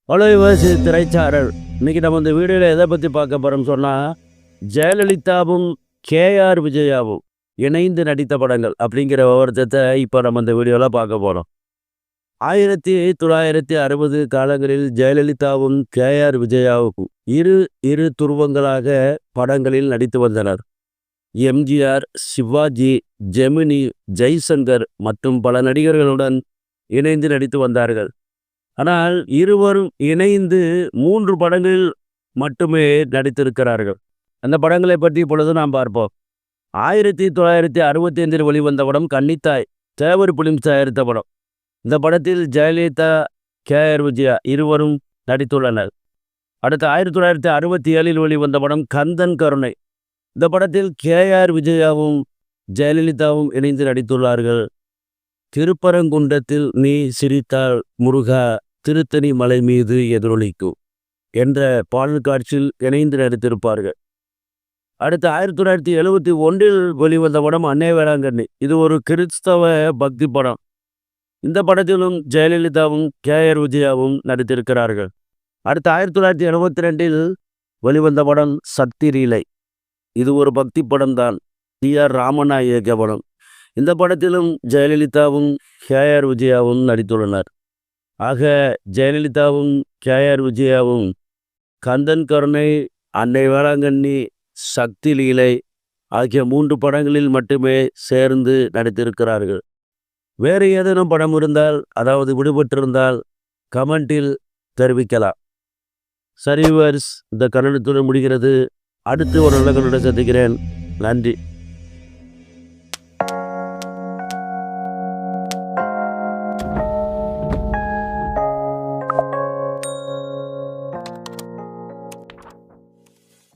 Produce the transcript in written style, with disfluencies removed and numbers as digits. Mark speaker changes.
Speaker 1: தொலைவாசி திரைச்சாரல். இன்னைக்கு நம்ம இந்த வீடியோவில் எதை பற்றி பார்க்க போகிறோம்னு சொன்னால், ஜெயலலிதாவும் கேஆர் விஜயாவும் இணைந்து நடித்த படங்கள் அப்படிங்கிற விவரத்தை இப்போ நம்ம இந்த வீடியோவில் பார்க்க போகிறோம். 1960 காலங்களில் ஜெயலலிதாவும் கேஆர் விஜயாவுக்கும் இரு இரு துருவங்களாக படங்களில் நடித்து வந்தனர். எம்ஜிஆர், சிவாஜி, ஜெமினி, ஜெய்சங்கர் மற்றும் பல நடிகர்களுடன் இணைந்து நடித்து வந்தார்கள். ஆனால் இருவரும் இணைந்து 3 படங்களில் மட்டுமே நடித்திருக்கிறார்கள். அந்த படங்களை பற்றி இப்பொழுது நாம் பார்ப்போம். 1965 வெளிவந்த படம் கன்னித்தாய், தேவர் பிலிம்ஸ் தயாரித்த படம். இந்த படத்தில் ஜெயலலிதா, கேஆர் விஜயா இருவரும் நடித்துள்ளனர். அடுத்து 1967 வெளிவந்த படம் கந்தன் கருணை. இந்த படத்தில் கேஆர் விஜயாவும் ஜெயலலிதாவும் இணைந்து நடித்துள்ளார்கள். திருப்பரங்குன்றத்தில் நீ சிரித்தால் முருகா திருத்தணி மலை மீது எதிரொலிக்கும் என்ற பாடல் காட்சியில் இணைந்து நடித்திருப்பார்கள். அடுத்து 1971 வெளிவந்த படம் அன்னை வேளாங்கண்ணி. இது ஒரு கிறிஸ்தவ பக்தி படம். இந்த படத்திலும் ஜெயலலிதாவும் கேஆர் விஜயாவும் நடித்திருக்கிறார்கள். அடுத்து 1972 வெளிவந்த படம் சக்தி லீலை. இது ஒரு பக்தி படம் தான். டி.ஆர். ராமண்ணா இயக்கிய படம். இந்த படத்திலும் ஜெயலலிதாவும் கேஆர் விஜயாவும் நடித்துள்ளனர். ஆக ஜெயலலிதாவும் கேஆர் விஜயாவும் கந்தன் கருணை, அன்னை வேளாங்கண்ணி, சக்தி லீலை ஆகிய 3 படங்களில் மட்டுமே சேர்ந்து நடித்திருக்கிறார்கள். வேறு ஏதேனும் படம் இருந்தால், அதாவது விடுபட்டிருந்தால் கமெண்டில் தெரிவிக்கலாம். சரி வியூவர்ஸ், இந்த கருணத்துடன் முடிகிறது. அடுத்து ஒரு நல்ல கருணை சந்திக்கிறேன். நன்றி.